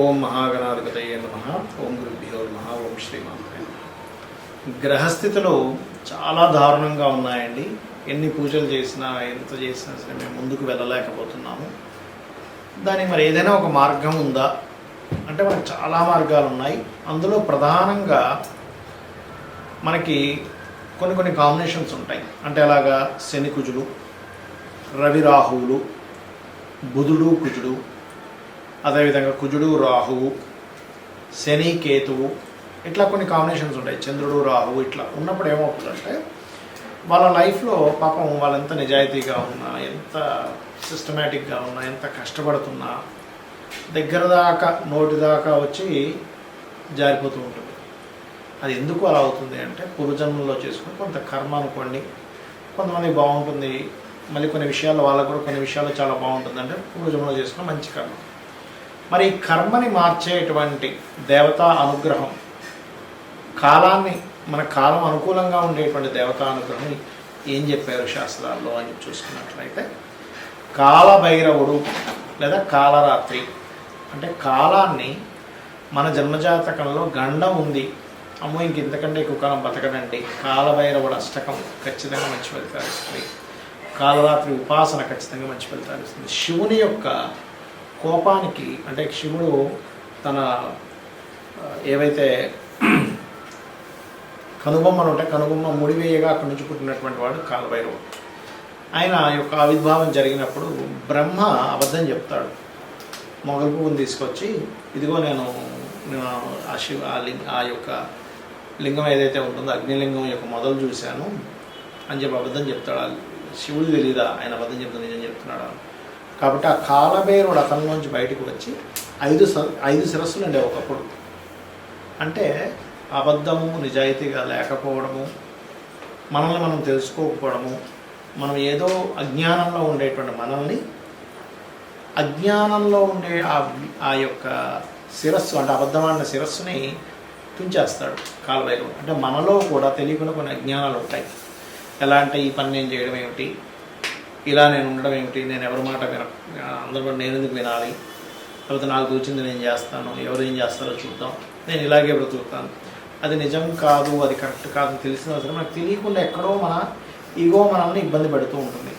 ఓం మహాగణాధిపతయే నమః. ఓం గురుభ్యో నమః. ఓం శ్రీమాత్రే నమః. గ్రహస్థితులు చాలా దారుణంగా ఉన్నాయండి. ఎన్ని పూజలు చేసినా ఎంత చేసినా సరే మేము ముందుకు వెళ్ళలేకపోతున్నాము. దానికి మరి ఏదైనా ఒక మార్గం ఉందా అంటే మనకు చాలా మార్గాలు ఉన్నాయి. అందులో ప్రధానంగా మనకి కొన్ని కాంబినేషన్స్ ఉంటాయి. అంటే అలాగా శని కుజుడు, రవి రాహువులు, బుధుడు కుజుడు, అదేవిధంగా కుజుడు రాహువు, శని కేతువు, ఇట్లా కొన్ని కాంబినేషన్స్ ఉంటాయి. చంద్రుడు రాహువు ఇట్లా ఉన్నప్పుడు ఏమవుతుందంటే వాళ్ళ లైఫ్లో పాపం వాళ్ళు ఎంత నిజాయితీగా ఉన్నా, ఎంత సిస్టమేటిక్గా ఉన్నా, ఎంత కష్టపడుతున్నా దగ్గర దాకా నోటి దాకా వచ్చి జారిపోతూ ఉంటుంది. అది ఎందుకు అలా అవుతుంది అంటే పూర్వజన్మలో చేసుకుని కొంత కర్మ అనుకోండి. కొంతమంది బాగుంటుంది, మళ్ళీ కొన్ని విషయాల్లో వాళ్ళకు కూడా కొన్ని విషయాల్లో చాలా బాగుంటుంది. అంటే పూర్వజన్మలో చేసుకున్న మంచి కర్మ. మరి ఈ కర్మని మార్చేటువంటి దేవతా అనుగ్రహం, కాలాన్ని మన కాలం అనుకూలంగా ఉండేటువంటి దేవతా అనుగ్రహం ఏం చెప్పారు శాస్త్రాల్లో అని చూసుకున్నట్లయితే, కాలభైరవుడు లేదా కాలరాత్రి అంటే కాలాన్ని మన జన్మజాతకంలో గండం ఉంది, అమ్మో ఇంక ఇంతకంటే ఎక్కువ కాలం బతకడండి, కాలభైరవుడు అష్టకం ఖచ్చితంగా మంచి ఫలితాలు ఇస్తుంది. కాలరాత్రి ఉపాసన ఖచ్చితంగా మంచి ఫలితాలు ఇస్తుంది. శివుని యొక్క కోపానికి అంటే శివుడు తన ఏవైతే కనుబొమ్మలు ఉంటాయి, కనుబొమ్మ ముడివేయగా అక్కడి నుంచి పుట్టినటువంటి వాడు కాలభైరవుడు. ఆయన యొక్క ఆవిర్భావం జరిగినప్పుడు బ్రహ్మ అబద్ధం చెప్తాడు. మొగలు పువ్వుని తీసుకొచ్చి ఇదిగో నేను ఆ యొక్క లింగం ఏదైతే ఉంటుందో అగ్నిలింగం యొక్క మొదలు చూశాను అని చెప్పి అబద్ధం చెప్తాడు. శివుడు తెలీదా ఆయన అబద్ధం చెప్తాడు నిజం చెప్తున్నాడు. కాబట్టి ఆ కాలభైరవుడు అతనిలోంచి బయటకు వచ్చి ఐదు శిరస్సులు ఉండే ఒకప్పుడు. అంటే అబద్ధము, నిజాయితీగా లేకపోవడము, మనల్ని మనం తెలుసుకోకపోవడము, మనం ఏదో అజ్ఞానంలో ఉండేటువంటి మనల్ని అజ్ఞానంలో ఉండే ఆ యొక్క శిరస్సు అంటే అబద్ధమైన శిరస్సుని తుంచేస్తాడు కాలభైరవుడు. అంటే మనలో కూడా తెలియకుండా కొన్ని అజ్ఞానాలు ఉంటాయి. ఎలా అంటే ఈ పని నేను చేయడం ఏమిటి, ఇలా నేను ఉండడం ఏమిటి, నేను ఎవరి మాట అందరూ నేను ఎందుకు వినాలి, లేకపోతే నాకు తోచింది నేను చేస్తాను, ఎవరు ఏం చేస్తారో చూద్దాం, నేను ఇలాగే బ్రతుకుతాను, అది నిజం కాదు, అది కరెక్ట్ కాదు తెలిసిన అవసరం మనకు తెలియకుండా ఎక్కడో మన ఈగో మనల్ని ఇబ్బంది పెడుతూ ఉంటుంది.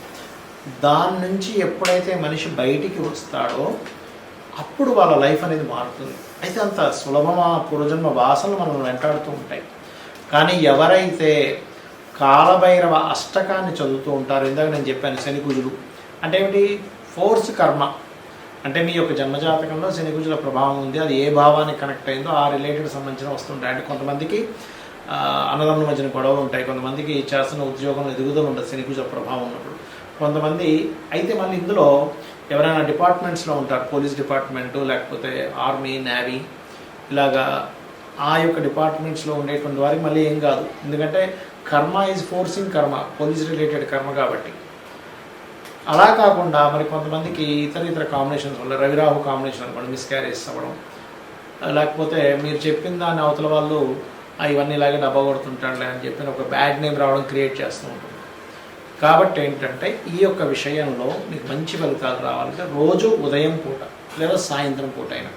దాని నుంచి ఎప్పుడైతే మనిషి బయటికి వస్తాడో అప్పుడు వాళ్ళ లైఫ్ అనేది మారుతుంది. అయితే అంత సులభమా? పూర్వజన్మ వాసనలు మనల్ని వెంటాడుతూ ఉంటాయి. కానీ ఎవరైతే కాలభైరవ అష్టకాన్ని చదువుతూ ఉంటారు, ఇందాక నేను చెప్పాను శని కుజులు అంటే ఏమిటి, ఫోర్స్ కర్మ. అంటే మీ యొక్క జన్మజాతకంలో శని కుజుల ప్రభావం ఉంది, అది ఏ భావానికి కనెక్ట్ అయిందో ఆ రిలేటెడ్ సంబంధించిన వస్తుంటాయి. అంటే కొంతమందికి అన్నదమ్ముల మధ్యన గొడవలు ఉంటాయి, కొంతమందికి చేస్తున్న ఉద్యోగంలో ఎదుగుదల ఉంటుంది శని కుజుల ప్రభావం ఉన్నప్పుడు, కొంతమంది అయితే మళ్ళీ ఇందులో ఎవరైనా డిపార్ట్మెంట్స్లో ఉంటారు, పోలీస్ డిపార్ట్మెంటు లేకపోతే ఆర్మీ, నేవీ, ఇలాగా ఆ యొక్క డిపార్ట్మెంట్స్లో ఉండేటువంటి వారికి మళ్ళీ ఏం కాదు. ఎందుకంటే కర్మ ఈజ్ ఫోర్సింగ్ కర్మ, పోలీస్ రిలేటెడ్ కర్మ కాబట్టి. అలా కాకుండా మరి కొంతమందికి ఇతర కాంబినేషన్స్ వల్ల రవిరాహు కాంబినేషన్ అనుకోండి, మిస్క్యారేజ్ అవ్వడం, లేకపోతే మీరు చెప్పిన దాన్ని అవతల వాళ్ళు ఇవన్నీ ఇలాగే డబ్బా కొడుతుంటాడులే అని చెప్పి ఒక బ్యాడ్ నేమ్ రావడం క్రియేట్ చేస్తూ ఉంటుంది. కాబట్టి ఏంటంటే ఈ యొక్క విషయంలో మీకు మంచి ఫలితాలు రావాలంటే రోజు ఉదయం పూట లేదా సాయంత్రం పూట అయినా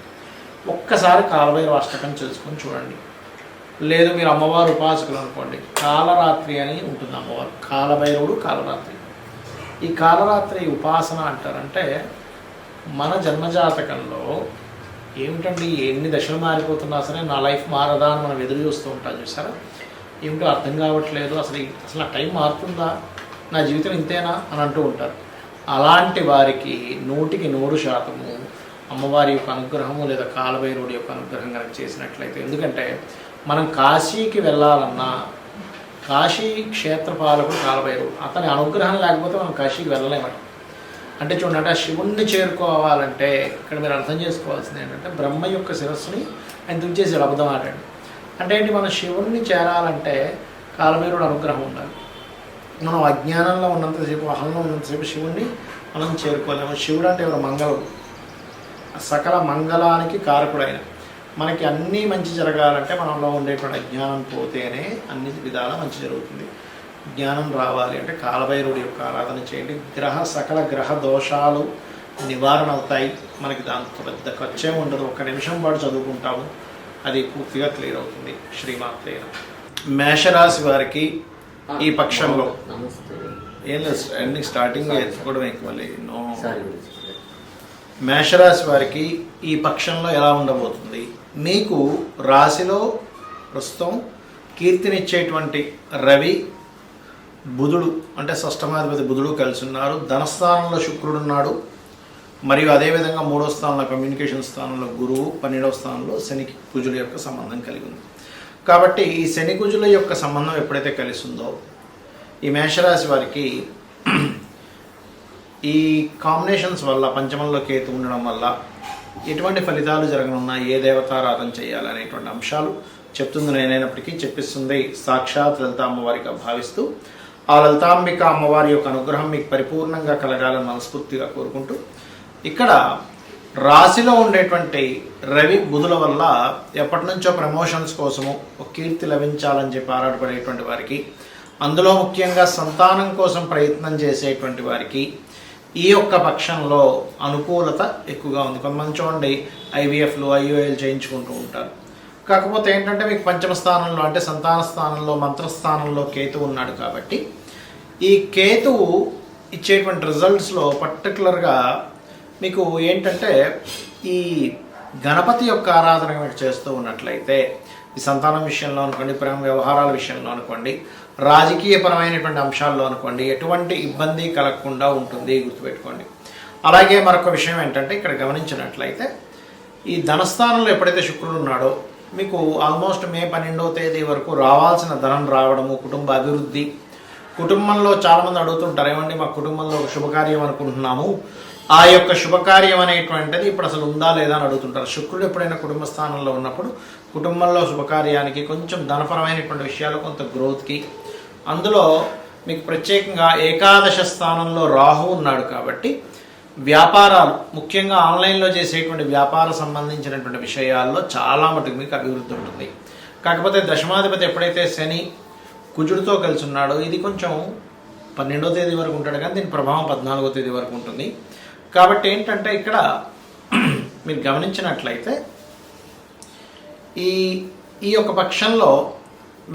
ఒక్కసారి కాలభైరవ అష్టకం చేసుకొని చూడండి. లేదు మీరు అమ్మవారు ఉపాసకులు అనుకోండి, కాలరాత్రి అని ఉంటుంది అమ్మవారు, కాలభైరవుడు కాలరాత్రి. ఈ కాలరాత్రి ఉపాసన అంటారంటే మన జన్మజాతకంలో ఏమిటండి ఎన్ని దశలు మారిపోతున్నా సరే నా లైఫ్ మారదా అని మనం ఎదురు చూస్తూ ఉంటాం చూసారా, ఏమిటో అర్థం కావట్లేదు, అసలు ఆ టైం మారుతుందా, నా జీవితం ఇంతేనా అని అంటూ ఉంటారు. అలాంటి వారికి 100% అమ్మవారి యొక్క అనుగ్రహము లేదా కాలభైరవుడి యొక్క అనుగ్రహం కనుక చేసినట్లయితే, ఎందుకంటే మనం కాశీకి వెళ్ళాలన్నా కాశీ క్షేత్రపాలకుడు కాలభైరవుడు, అతని అనుగ్రహం లేకపోతే మనం కాశీకి వెళ్ళలేమట. అంటే చూడండి, ఆ శివుణ్ణి చేరుకోవాలంటే ఇక్కడ మీరు అర్థం చేసుకోవాల్సింది ఏంటంటే బ్రహ్మ యొక్క శిరస్సుని ఆయన తుంచేసాడు, అబద్ధం ఆడాడు. అంటే ఏంటి, మనం శివుణ్ణి చేరాలంటే కాలభైరవుడు అనుగ్రహం ఉండాలి. మనం అజ్ఞానంలో ఉన్నంతసేపు, అహంలో ఉన్నంతసేపు శివుణ్ణి మనం చేరుకోలేము. శివుడు అంటే ఎవరు, మంగళుడు, సకల మంగళానికి కారకుడైన. మనకి అన్నీ మంచి జరగాలంటే మనలో ఉండేటువంటి అజ్ఞానం పోతేనే అన్ని విధాలా మంచి జరుగుతుంది. జ్ఞానం రావాలి అంటే కాలభైరవుడి యొక్క ఆరాధన చేయండి. సకల గ్రహ దోషాలు నివారణ అవుతాయి. మనకి దాంతో పెద్ద ఖర్చే ఉండదు, ఒక్క నిమిషం పాటు చదువుకుంటాము, అది పూర్తిగా క్లియర్ అవుతుంది. శ్రీమాత్రే నమః. మేషరాశి వారికి ఈ పక్షంలో ఏం లేదు, అన్ని స్టార్టింగ్ ఎత్తుకోవడం ఎక్కువలే నో. మేషరాశి వారికి ఈ పక్షంలో ఎలా ఉండబోతుంది? మీకు రాశిలో ప్రస్తుతం కీర్తినిచ్చేటువంటి రవి, బుధుడు అంటే షష్టమాధిపతి బుధుడు కలిసి ఉన్నారు. ధనస్థానంలో శుక్రుడు ఉన్నాడు. మరియు అదేవిధంగా 3వ స్థానంలో కమ్యూనికేషన్ స్థానంలో గురువు, 12వ స్థానంలో శని కుజుల యొక్క సంబంధం కలిగి ఉంది. కాబట్టి ఈ శని కుజుల యొక్క సంబంధం ఎప్పుడైతే కలిసి ఉందో ఈ మేషరాశి వారికి ఈ కాంబినేషన్స్ వల్ల, పంచమంలో కేతు ఉండడం వల్ల ఎటువంటి ఫలితాలు జరగనున్నాయి, ఏ దేవతారాధన చేయాలనేటువంటి అంశాలు చెప్తుంది నేనైనప్పటికీ చెప్పిస్తుంది సాక్షాత్ లలిత అమ్మవారిగా భావిస్తూ, ఆ లలితాంబిక అమ్మవారి యొక్క అనుగ్రహం మీకు పరిపూర్ణంగా కలగాలని మనస్ఫూర్తిగా కోరుకుంటూ, ఇక్కడ రాశిలో ఉండేటువంటి రవి బుధుల వల్ల ఎప్పటి నుంచో ప్రమోషన్స్ కోసము ఒక కీర్తి లభించాలని చెప్పి ఆరాటపడేటువంటి వారికి, అందులో ముఖ్యంగా సంతానం కోసం ప్రయత్నం చేసేటువంటి వారికి ఈ యొక్క పక్షంలో అనుకూలత ఎక్కువగా ఉంది. కొంతమంది చూడండి ఐవీఎఫ్లు, ఐఓఎల్ చేయించుకుంటూ ఉంటారు. కాకపోతే ఏంటంటే మీకు పంచమ స్థానంలో అంటే సంతాన స్థానంలో, మంత్రస్థానంలో కేతు ఉన్నాడు. కాబట్టి ఈ కేతువు ఇచ్చేటువంటి రిజల్ట్స్లో పర్టికులర్గా మీకు ఏంటంటే ఈ గణపతి యొక్క ఆరాధన మీరు చేస్తూ ఉన్నట్లయితే ఈ సంతానం విషయంలో అనుకోండి, ప్రేమ వ్యవహారాల విషయంలో అనుకోండి, రాజకీయపరమైనటువంటి అంశాల్లో అనుకోండి, ఎటువంటి ఇబ్బంది కలగకుండా ఉంటుంది, గుర్తుపెట్టుకోండి. అలాగే మరొక విషయం ఏంటంటే ఇక్కడ గమనించినట్లయితే ఈ ధనస్థానంలో ఎప్పుడైతే శుక్రుడు ఉన్నాడో మీకు ఆల్మోస్ట్ మే 12వ తేదీ వరకు రావాల్సిన ధనం రావడము, కుటుంబ అభివృద్ధి. కుటుంబంలో చాలామంది అడుగుతుంటారు, ఏమండి మా కుటుంబంలో ఒక శుభకార్యం అనుకుంటున్నాము, ఆ యొక్క శుభకార్యం అనేటువంటిది ఇప్పుడు అసలు ఉందా లేదా అని అడుగుతుంటారు. శుక్రుడు ఎప్పుడైనా కుటుంబ స్థానంలో ఉన్నప్పుడు కుటుంబంలో శుభకార్యానికి, కొంచెం ధనపరమైనటువంటి విషయాలు, కొంత గ్రోత్కి, అందులో మీకు ప్రత్యేకంగా ఏకాదశ స్థానంలో రాహు ఉన్నాడు. కాబట్టి వ్యాపారాలు, ముఖ్యంగా ఆన్లైన్లో చేసేటువంటి వ్యాపార సంబంధించినటువంటి విషయాల్లో చాలా మటుకు మీకు అభివృద్ధి ఉంటుంది. కాకపోతే దశమాధిపతి ఎప్పుడైతే శని కుజుడితో కలిసి ఉన్నాడో ఇది కొంచెం 12వ తేదీ వరకు ఉంటాడు, కానీ దీని ప్రభావం 14వ తేదీ వరకు ఉంటుంది. కాబట్టి ఏంటంటే ఇక్కడ మీరు గమనించినట్లయితే ఈ యొక్క పక్షంలో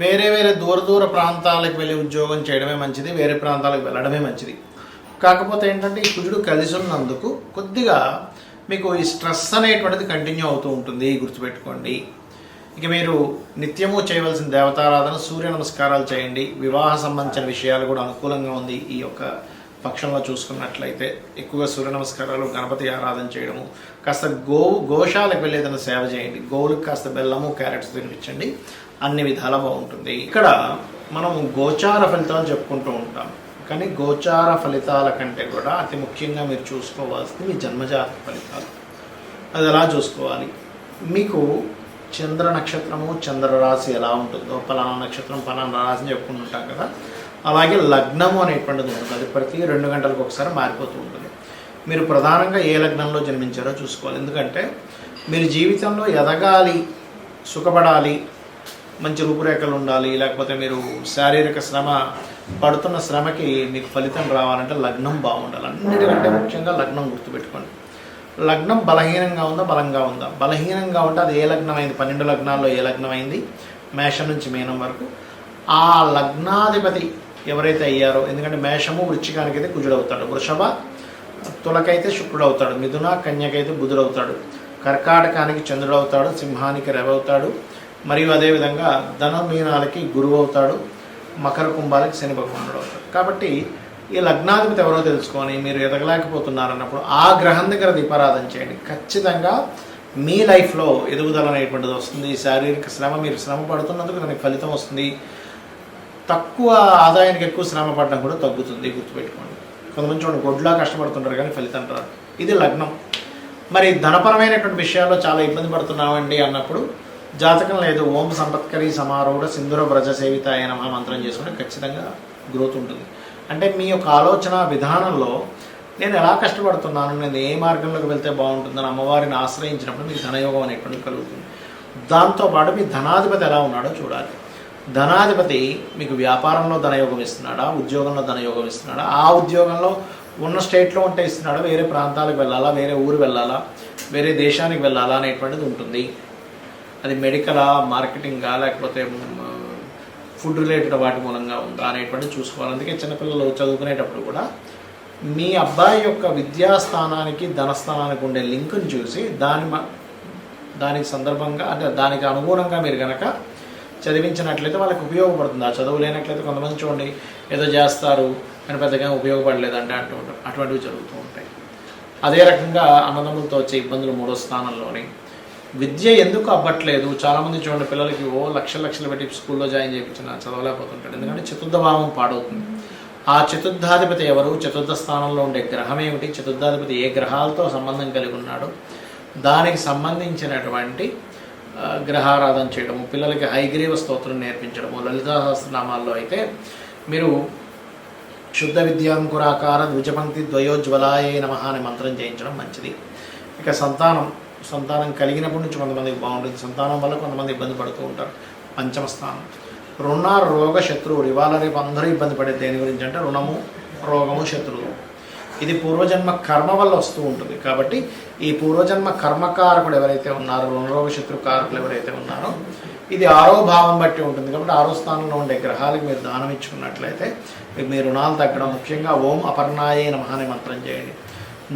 వేరే వేరే దూర ప్రాంతాలకు వెళ్ళి ఉద్యోగం చేయడమే మంచిది, వేరే ప్రాంతాలకు వెళ్ళడమే మంచిది. కాకపోతే ఏంటంటే ఈ కుజుడు కలిసి ఉన్నందుకు కొద్దిగా మీకు ఈ స్ట్రెస్ అనేటువంటిది కంటిన్యూ అవుతూ ఉంటుంది, గుర్తుపెట్టుకోండి. ఇక మీరు నిత్యము చేయవలసిన దేవతారాధన, సూర్య నమస్కారాలు చేయండి. వివాహ సంబంధించిన విషయాలు కూడా అనుకూలంగా ఉంది. ఈ యొక్క పక్షంలో చూసుకున్నట్లయితే ఎక్కువగా సూర్య నమస్కారాలు, గణపతి ఆరాధన చేయడము, కాస్త గోశాలకు వెళ్ళి ఏదైనా సేవ చేయండి, గోవులకు కాస్త బెల్లము, క్యారెట్స్ తినిపించండి, అన్ని విధాలా బాగుంటుంది. ఇక్కడ మనం గోచార ఫలితాలు చెప్పుకుంటూ ఉంటాం, కానీ గోచార ఫలితాల కంటే కూడా అతి ముఖ్యంగా మీరు చూసుకోవాల్సింది మీ జన్మజాతక ఫలితాలు. అది ఎలా చూసుకోవాలి? మీకు చంద్ర నక్షత్రము, చంద్రరాశి ఎలా ఉంటుందో, ఫలానా నక్షత్రం ఫలానా రాశిని చెప్పుకుంటూ ఉంటాం కదా, అలాగే లగ్నము అనేటువంటిది ఉంటుంది. అది ప్రతి 2 గంటలకు ఒకసారి మారిపోతూ ఉంటుంది. మీరు ప్రధానంగా ఏ లగ్నంలో జన్మించారో చూసుకోవాలి. ఎందుకంటే మీరు జీవితంలో ఎదగాలి, సుఖపడాలి, మంచి రూపురేఖలు ఉండాలి, లేకపోతే మీరు శారీరక శ్రమ పడుతున్న శ్రమకి మీకు ఫలితం రావాలంటే లగ్నం బాగుండాలి. అన్నిటికంటే ముఖ్యంగా లగ్నం గుర్తుపెట్టుకోండి. లగ్నం బలహీనంగా ఉందా, బలంగా ఉందా? బలహీనంగా ఉంటే అది ఏ లగ్నం అయింది, 12 లగ్నాల్లో ఏ లగ్నం అయింది, మేషం నుంచి మీనం వరకు ఆ లగ్నాధిపతి ఎవరైతే అయ్యారో, ఎందుకంటే మేషము వృశ్చికానికి అయితే కుజుడు అవుతాడు, వృషభ తులకైతే శుక్రుడు అవుతాడు, మిథున కన్యకైతే బుధుడు అవుతాడు, కర్కాటకానికి చంద్రుడు అవుతాడు, సింహానికి రవి అవుతాడు, మరియు అదేవిధంగా ధనం మీనాలకి గురువు అవుతాడు, మకర కుంభాలకి శని భగవానుడు అవుతాడు. కాబట్టి ఈ లగ్నాధిపతి ఎవరో తెలుసుకొని మీరు ఎదగలేకపోతున్నారన్నప్పుడు ఆ గ్రహం దగ్గర దీపారాధన చేయండి. ఖచ్చితంగా మీ లైఫ్లో ఎదుగుదల అనేటువంటిది వస్తుంది. శారీరక శ్రమ, మీరు శ్రమ పడుతున్నందుకు దానికి ఫలితం వస్తుంది. తక్కువ ఆదాయానికి ఎక్కువ శ్రమ పడడం కూడా తగ్గుతుంది, గుర్తుపెట్టుకోండి. కొంతమంది చూడండి గొడ్లా కష్టపడుతుంటారు కానీ ఫలితం రాదు. ఇది లగ్నం. మరి ధనపరమైనటువంటి విషయాల్లో చాలా ఇబ్బంది పడుతున్నామండి అన్నప్పుడు జాతకం లేదు, ఓం సంపత్కరి సమారూఢ సింధుర వ్రజ సేవిత అయిన మంత్రం చేసుకుంటే ఖచ్చితంగా గ్రోత్ ఉంటుంది. అంటే మీ యొక్క ఆలోచన విధానంలో నేను ఎలా కష్టపడుతున్నాను, నేను ఏ మార్గంలోకి వెళ్తే బాగుంటుందని అమ్మవారిని ఆశ్రయించినప్పుడు మీకు ధనయోగం అనేటువంటిది కలుగుతుంది. దాంతోపాటు మీ ధనాధిపతి ఎలా ఉన్నాడో చూడాలి. ధనాధిపతి మీకు వ్యాపారంలో ధనయోగం ఇస్తున్నాడా, ఉద్యోగంలో ధనయోగం ఇస్తున్నాడా, ఆ ఉద్యోగంలో ఉన్న స్టేట్లో ఉంటే ఇస్తున్నాడు, వేరే ప్రాంతాలకు వెళ్ళాలా, వేరే ఊరు వెళ్ళాలా, వేరే దేశానికి వెళ్ళాలా అనేటువంటిది ఉంటుంది. అది మెడికలా, మార్కెటింగా, లేకపోతే ఫుడ్ రిలేటెడ్ వాటి మూలంగా ఉందా అనేటువంటిది చూసుకోవాలి. అందుకే చిన్నపిల్లలు చదువుకునేటప్పుడు కూడా మీ అబ్బాయి యొక్క విద్యాస్థానానికి ధనస్థానానికి ఉండే లింకుని చూసి దానికి సందర్భంగా అంటే దానికి అనుగుణంగా మీరు కనుక చదివించినట్లయితే వాళ్ళకి ఉపయోగపడుతుంది. ఆ చదువు లేనట్లయితే కొంతమంది చూడండి ఏదో చేస్తారు కానీ పెద్దగా ఉపయోగపడలేదంటే అటువంటివి జరుగుతూ ఉంటాయి. అదే రకంగా అన్నదమ్ములతో వచ్చే ఇబ్బందులు 3వ స్థానంలోని. విద్య ఎందుకు అవ్వట్లేదు, చాలామంది చూడండి పిల్లలకి లక్షలు పెట్టి స్కూల్లో జాయిన్ చేయించిన చదవలేకపోతుంటాడు. ఎందుకంటే చతుర్థ భావం పాడవుతుంది. ఆ చతుర్థాధిపతి ఎవరు, చతుర్థ స్థానంలో ఉండే గ్రహం ఏమిటి, చతుర్థాధిపతి ఏ గ్రహాలతో సంబంధం కలిగి ఉన్నాడు, దానికి సంబంధించినటువంటి గ్రహారాధన చేయడము, పిల్లలకి హైగ్రీవ స్తోత్రం నేర్పించడము. లలితా సహస్రనామాల్లో అయితే మీరు శుద్ధ విద్యాంకురాకార ద్విజపంక్తి ద్వయోజ్వలాయే నమః అనే మంత్రం చేయించడం మంచిది. ఇక సంతానం కలిగినప్పటి నుంచి కొంతమందికి బాగుంటుంది, సంతానం వల్ల కొంతమంది ఇబ్బంది పడుతూ ఉంటారు. 5వ స్థానం రుణ రోగ శత్రువులు. ఇవాళ రేపు అందరూ ఇబ్బంది పడేది దేని గురించి అంటే రుణము, రోగము, శత్రువులు. ఇది పూర్వజన్మ కర్మ వల్ల వస్తూ ఉంటుంది. కాబట్టి ఈ పూర్వజన్మ కర్మకారకుడు ఎవరైతే ఉన్నారో, రుణరోగ శత్రుకారకులు ఎవరైతే ఉన్నారో, ఇది 6వ భావం బట్టి ఉంటుంది. కాబట్టి 6వ స్థానంలో ఉండే గ్రహాలకు మీరు దానం ఇచ్చుకున్నట్లయితే మీ రుణాలు తగ్గడం. ముఖ్యంగా ఓం అపర్ణాయే నమః అనే మంత్రం చేయండి.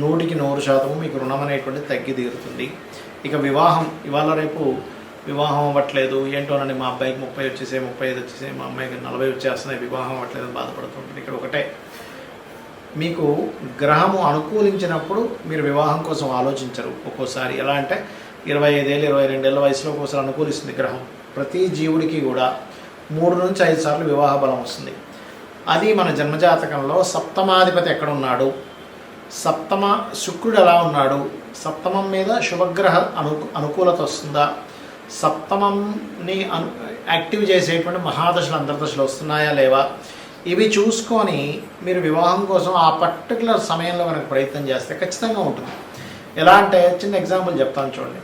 100% మీకు రుణం అనేటువంటిది తగ్గి తీరుతుంది. ఇక వివాహం, ఇవాళ రేపు వివాహం అవ్వట్లేదు ఏంటోనండి, మా అబ్బాయికి 30 వచ్చేసే, 35 వచ్చేసే, మా అమ్మాయికి 40 వచ్చేస్తున్నాయి, వివాహం అవ్వట్లేదు అని బాధపడుతుంటుంది. ఇక్కడ ఒకటే, మీకు గ్రహము అనుకూలించినప్పుడు మీరు వివాహం కోసం ఆలోచించరు. ఒక్కోసారి ఎలా అంటే 25 ఏళ్ళు 22 ఏళ్ళ వయసులో ఒక్కోసారి అనుకూలిస్తుంది గ్రహం. ప్రతి జీవుడికి కూడా 3 నుంచి 5 సార్లు వివాహ బలం వస్తుంది. అది మన జన్మజాతకంలో సప్తమాధిపతి ఎక్కడ ఉన్నాడు, శుక్రుడు ఎలా ఉన్నాడు, సప్తమం మీద శుభగ్రహ అనుకూలత వస్తుందా, సప్తమంని యాక్టివ్ చేసేటువంటి మహాదశలు అంతర్దశలు వస్తున్నాయా లేవా, ఇవి చూసుకొని మీరు వివాహం కోసం ఆ పర్టికులర్ సమయంలో కనుక ప్రయత్నం చేస్తే ఖచ్చితంగా ఉంటుంది. ఎలా అంటే చిన్న ఎగ్జాంపుల్ చెప్తాను చూడండి.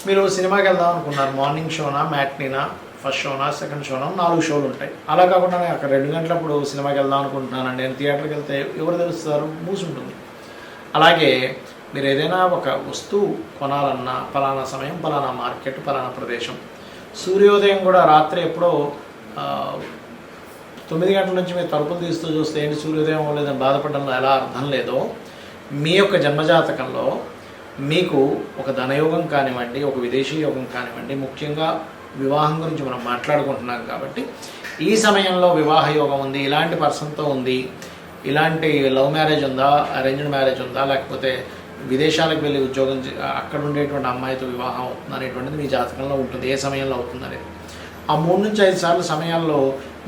మీరు సినిమాకి వెళ్దాం అనుకున్నారు, మార్నింగ్ షోనా, మ్యాట్నీనా, ఫస్ట్ షోనా, సెకండ్ షోనా, 4 షోలు ఉంటాయి. అలా కాకుండా నేను అక్కడ 2 గంటలప్పుడు సినిమాకి వెళ్దాం అనుకుంటున్నానండి, నేను థియేటర్కి వెళ్తే ఎవరు తెలుస్తారు, మూసుంటుంది. అలాగే మీరు ఏదైనా ఒక వస్తువు కొనాలన్నా పలానా సమయం, పలానా మార్కెట్, పలానా ప్రదేశం. సూర్యోదయం కూడా రాత్రి ఎప్పుడో 9 గంటల నుంచి మీరు తలుపులు తీస్తూ చూస్తే ఏంటి సూర్యోదయం లేదని బాధపడడంలో ఎలా అర్థం లేదో, మీ యొక్క జన్మజాతకంలో మీకు ఒక ధనయోగం కానివ్వండి, ఒక విదేశీ యోగం కానివ్వండి, ముఖ్యంగా వివాహం గురించి మనం మాట్లాడుకుంటున్నాం కాబట్టి ఈ సమయంలో వివాహ యోగం ఉంది, ఇలాంటి పర్సన్తో ఉంది, ఇలాంటి లవ్ మ్యారేజ్ ఉందా, అరేంజ్డ్ మ్యారేజ్ ఉందా, లేకపోతే విదేశాలకు వెళ్ళి ఉద్యోగం అక్కడ ఉండేటువంటి అమ్మాయితో వివాహం అవుతుంది అనేటువంటిది మీ జాతకంలో ఉంటుంది. ఏ సమయంలో అవుతుంది అనేది ఆ 3 నుంచి 5 సార్లు సమయాల్లో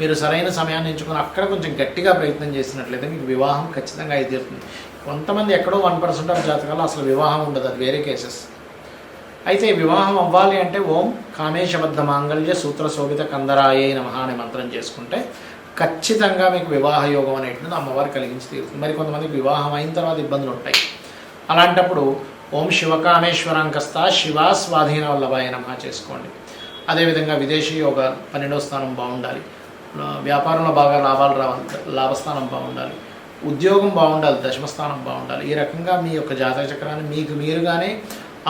మీరు సరైన సమయాన్ని ఎంచుకొని అక్కడ కొంచెం గట్టిగా ప్రయత్నం చేసినట్లయితే మీకు వివాహం ఖచ్చితంగా అయితే తీరుతుంది. కొంతమంది ఎక్కడో 1% ఆఫ్ జాతకాల్లో అసలు వివాహం ఉండదు, అది వేరే కేసెస్. అయితే వివాహం అవ్వాలి అంటే ఓం కామేశబద్ధ మాంగళ్య సూత్ర శోభిత కందరాయే నమః అనే మంత్రం చేసుకుంటే ఖచ్చితంగా మీకు వివాహ యోగం అనేటువంటిది అమ్మవారు కలిగించి తీరుతుంది. మరి కొంతమందికి వివాహం అయిన తర్వాత ఇబ్బందులు ఉంటాయి. అలాంటప్పుడు ఓం శివకామేశ్వరాంకస్త శివా స్వాధీన వల్లభాయ నమః చేసుకోండి. అదేవిధంగా విదేశీ యోగ 12వ స్థానం బాగుండాలి, వ్యాపారంలో బాగా లాభాలు రావాలి, లాభస్థానం బాగుండాలి, ఉద్యోగం బాగుండాలి, 10వ స్థానం బాగుండాలి. ఈ రకంగా మీ యొక్క జాతక చక్రాన్ని మీకు మీరుగానే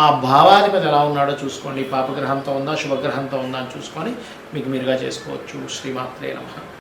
ఆ భావాధిపతి ఎలా ఉన్నాడో చూసుకోండి. పాపగ్రహంతో ఉందా, శుభగ్రహంతో ఉందా అని చూసుకొని మీకు మీరుగా చేసుకోవచ్చు. శ్రీమాత్రే నమః.